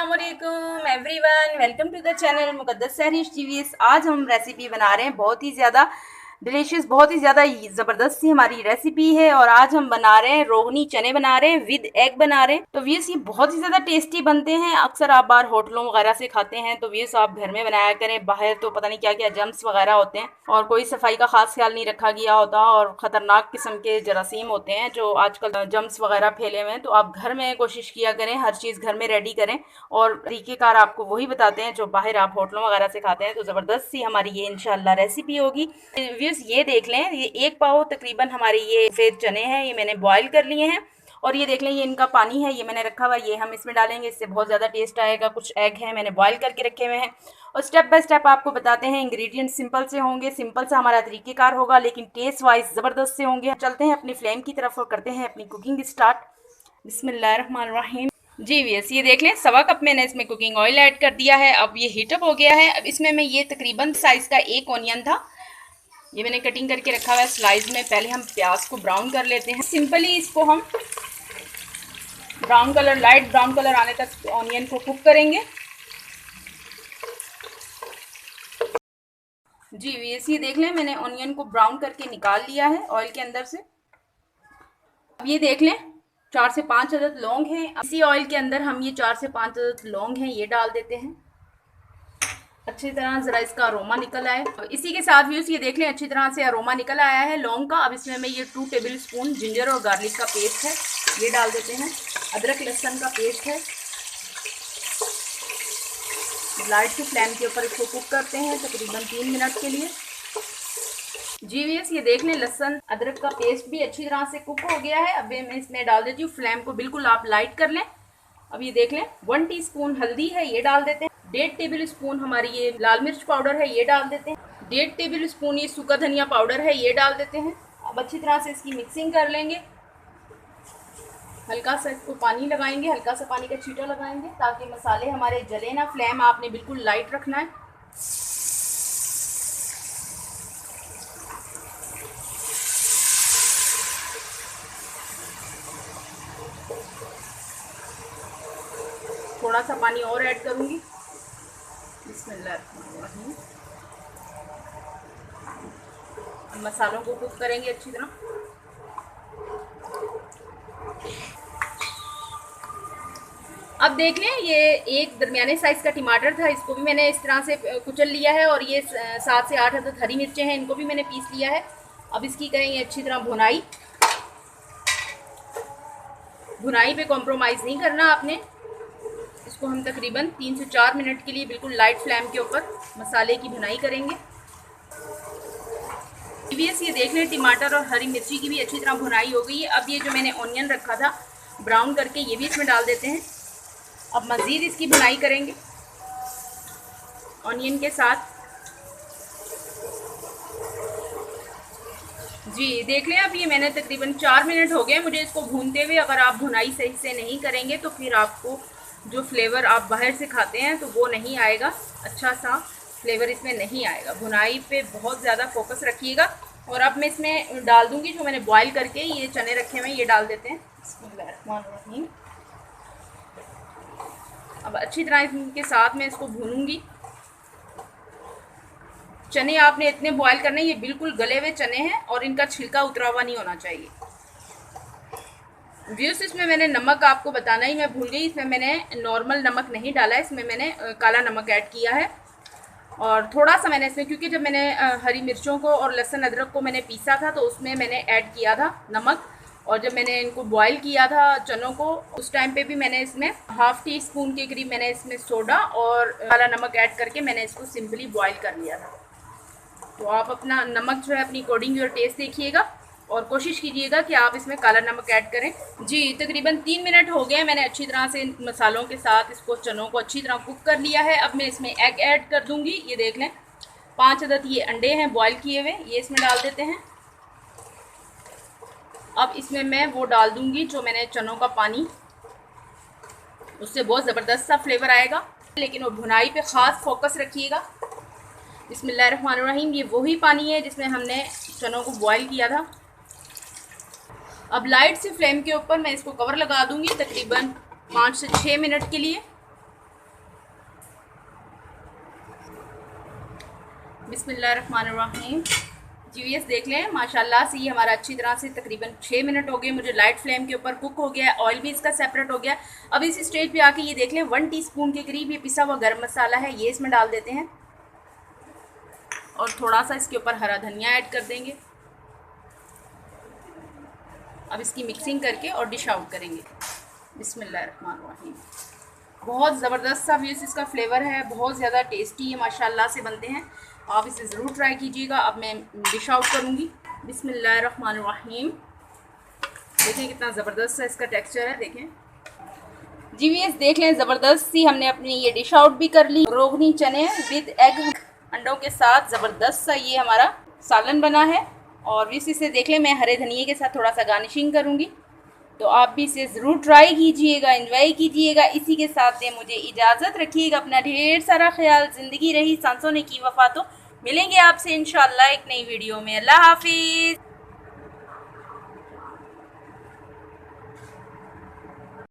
अस्सलामुअलैकुम everyone, welcome to the channel Muqaddas Sehrish TVs. आज हम रेसिपी बना रहे हैं बहुत ही ज़्यादा डिलीशियस, बहुत ही ज़्यादा ज़बरदस्त सी हमारी रेसिपी है। और आज हम बना रहे हैं रोगनी चने बना रहे हैं विद एग बना रहे हैं। तो व्यूअर्स ये बहुत ही ज़्यादा टेस्टी बनते हैं। अक्सर आप बाहर होटलों वगैरह से खाते हैं, तो व्यूअर्स आप घर में बनाया करें। बाहर तो पता नहीं क्या क्या जम्स वगैरह होते हैं और कोई सफाई का खास ख्याल नहीं रखा गया होता और ख़तरनाक किस्म के जरासीम होते हैं जो आजकल जम्स वगैरह फैले हुए हैं। तो आप घर में कोशिश किया करें, हर चीज़ घर में रेडी करें और तरीक़ेकार आपको वही बताते हैं जो बाहर आप होटलों वगैरह से खाते हैं। तो ज़बरदस्त सी हमारी ये इंशाल्लाह रेसिपी होगी। व्यूअर्स ये देख लें, ये 1 पाव तकरीबन हमारे ये सफ़ेद चने हैं, ये मैंने बॉईल कर लिए हैं। और ये देख लें, ये इनका पानी है, ये मैंने रखा हुआ है, ये हम इसमें डालेंगे, इससे बहुत ज़्यादा टेस्ट आएगा। कुछ एग हैं मैंने बॉईल करके रखे हुए हैं और स्टेप बाय स्टेप आपको बताते हैं। इंग्रेडिएंट सिंपल से होंगे, सिंपल सा हमारा तरीक़ेकार होगा, लेकिन टेस्ट वाइज ज़बरदस्त से होंगे। चलते हैं अपनी फ्लेम की तरफ और करते हैं अपनी कुकिंग स्टार्ट। बिस्मिल्लाहिर्रहमानिर्रहीम। जी व्यूअर्स ये देख लें, 1.25 कप मैंने इसमें कुकिंग ऑयल ऐड कर दिया है। अब ये हीटअप हो गया है। अब इसमें मैं ये तकरीबन साइज़ का 1 ऑनियन था, ये मैंने कटिंग करके रखा हुआ है स्लाइस में। पहले हम प्याज को ब्राउन कर लेते हैं। सिंपली इसको हम brown colour, light brown colour आने तक ऑनियन को कुक करेंगे। जी ये देख लें, मैंने ऑनियन को ब्राउन करके निकाल लिया है ऑयल के अंदर से। अब ये देख लें, 4 से 5 अदद लौंग हैं। इसी ऑयल के अंदर हम ये 4 से 5 अदद लौंग हैं, ये डाल देते हैं। अच्छी तरह ज़रा इसका अरोमा निकल आए। इसी के साथ व्यूअर्स ये देख लें, अच्छी तरह से अरोमा निकल आया है लौंग का। अब इसमें मैं ये 2 टेबल स्पून जिंजर और गार्लिक का पेस्ट है, ये डाल देते हैं। अदरक लहसुन का पेस्ट है। लाइट सी फ्लेम के ऊपर इसको कुक करते हैं तकरीबन 3 मिनट के लिए। जी व्यूअर्स ये देख लें, लहसुन अदरक का पेस्ट भी अच्छी तरह से कुक हो गया है। अब मैं इसमें डाल देती हूँ, फ्लेम को बिल्कुल आप लाइट कर लें। अब ये देख लें, 1 टीस्पून हल्दी है, ये डाल देते हैं। 1.5 टेबल स्पून हमारी ये लाल मिर्च पाउडर है, ये डाल देते हैं। 1.5 टेबल स्पून ये सूखा धनिया पाउडर है, ये डाल देते हैं। अब अच्छी तरह से इसकी मिक्सिंग कर लेंगे। हल्का सा इसको पानी लगाएंगे, हल्का सा पानी का छींटा लगाएंगे ताकि मसाले हमारे जले ना। फ्लेम आपने बिल्कुल लाइट रखना है। थोड़ा सा पानी और ऐड करूंगी। बिस्मिल्लाहिर्रहमानिर्रहीम। मसालों को कुक करेंगे अच्छी तरह। अब देख लें, ये एक दरमियाने साइज़ का टमाटर था, इसको भी मैंने इस तरह से कुचल लिया है। और ये 7 से 8 अदद हरी मिर्चें हैं, इनको भी मैंने पीस लिया है। अब इसकी करेंगे अच्छी तरह भुनाई। भुनाई पे कॉम्प्रोमाइज़ नहीं करना आपने। इसको हम तकरीबन 3 से 4 मिनट के लिए बिल्कुल लाइट फ्लेम के ऊपर मसाले की भुनाई करेंगे। ये देख लें, टमाटर और हरी मिर्ची की भी अच्छी तरह भुनाई हो गई है। अब ये जो मैंने ऑनियन रखा था ब्राउन करके, ये भी इसमें डाल देते हैं। अब मज़ीद इसकी भुनाई करेंगे ऑनियन के साथ। जी देख लें, अब ये मैंने तकरीबन 4 मिनट हो गए मुझे इसको भूनते हुए। अगर आप भुनाई सही से नहीं करेंगे तो फिर आपको जो फ्लेवर आप बाहर से खाते हैं तो वो नहीं आएगा, अच्छा सा फ्लेवर इसमें नहीं आएगा। भुनाई पे बहुत ज़्यादा फोकस रखिएगा। और अब मैं इसमें डाल दूँगी जो मैंने बॉईल करके ये चने रखे हुए हैं, ये डाल देते हैं। बिस्मिल्लाहिर्रहमानिर्रहीम। अब अच्छी तरह इनके साथ मैं इसको भूनूंगी। चने आपने इतने बॉईल करने, ये बिल्कुल गले हुए चने हैं और इनका छिलका उतरा हुआ नहीं होना चाहिए। व्यूअर्स इसमें मैंने नमक आपको बताना ही मैं भूल गई, इसमें मैंने नॉर्मल नमक नहीं डाला है, इसमें मैंने काला नमक ऐड किया है। और थोड़ा सा मैंने इसमें, क्योंकि जब मैंने हरी मिर्चों को और लहसुन अदरक को मैंने पीसा था तो उसमें मैंने ऐड किया था नमक। और जब मैंने इनको बॉईल किया था चनों को, उस टाइम पे भी मैंने इसमें 1/2 टीस्पून के करीब मैंने इसमें सोडा और काला नमक ऐड करके मैंने इसको सिंपली बॉईल कर लिया था। तो आप अपना नमक जो है अपनी अकॉर्डिंग योर टेस्ट देखिएगा और कोशिश कीजिएगा कि आप इसमें काला नमक ऐड करें। जी तकरीबन 3 मिनट हो गए, मैंने अच्छी तरह से मसालों के साथ इसको चनों को अच्छी तरह कुक कर लिया है। अब मैं इसमें एग ऐड कर दूंगी। ये देख लें, 5 अदद ये अंडे हैं बॉईल किए हुए, ये इसमें डाल देते हैं। अब इसमें मैं वो डाल दूंगी जो मैंने चनों का पानी, उससे बहुत ज़बरदस्त सा फ्लेवर आएगा, लेकिन वो भुनाई पे ख़ास फोकस रखिएगा। बिस्मिल्लाहिर्रहमानिर्रहीम। ये वही पानी है जिसमें हमने चनों को बॉईल किया था। अब लाइट से फ्लेम के ऊपर मैं इसको कवर लगा दूंगी तकरीबन 5 से 6 मिनट के लिए। बिस्मिल्लाहिर्रहमानिर्रहीम। जीवीएस देख लें, माशाल्लाह से ये हमारा अच्छी तरह से तकरीबन 6 मिनट हो गए, मुझे लाइट फ्लेम के ऊपर कुक हो गया है। ऑयल भी इसका सेपरेट हो गया। अब इस स्टेज पे आके ये देख लें 1 टीस्पून के करीब ये पिसा हुआ गरम मसाला है, ये इसमें डाल देते हैं और थोड़ा सा इसके ऊपर हरा धनिया ऐड कर देंगे। अब इसकी मिक्सिंग करके और डिश आउट करेंगे। बिस्मिल्लाहिर्रहमानिर्रहीम। बहुत ज़बरदस्त सा व्यूअर्स इसका फ्लेवर है, बहुत ज़्यादा टेस्टी है, माशाल्लाह से बनते हैं। आप इसे ज़रूर ट्राई कीजिएगा। अब मैं डिश आउट करूँगी। बिस्मिल्लाहिर्रहमानिर्रहीम। देखें कितना ज़बरदस्त सा इसका टेक्सचर है, देखें जीवीएस देख लें, ज़बरदस्त सी हमने अपनी ये डिश आउट भी कर ली। रोगनी चने विद एग अंडों के साथ ज़बरदस्त सा ये हमारा सालन बना है। और इसे देख लें, मैं हरे धनिए के साथ थोड़ा सा गार्निशिंग करूँगी। तो आप भी इसे ज़रूर ट्राई कीजिएगा, एंजॉय कीजिएगा। इसी के साथ दें मुझे इजाज़त, रखिएगा अपना ढेर सारा ख्याल। ज़िंदगी रही सांसों ने की वफ़ा। तो मिलेंगे आपसे इंशाअल्लाह एक नई वीडियो में। अल्लाह हाफिज़।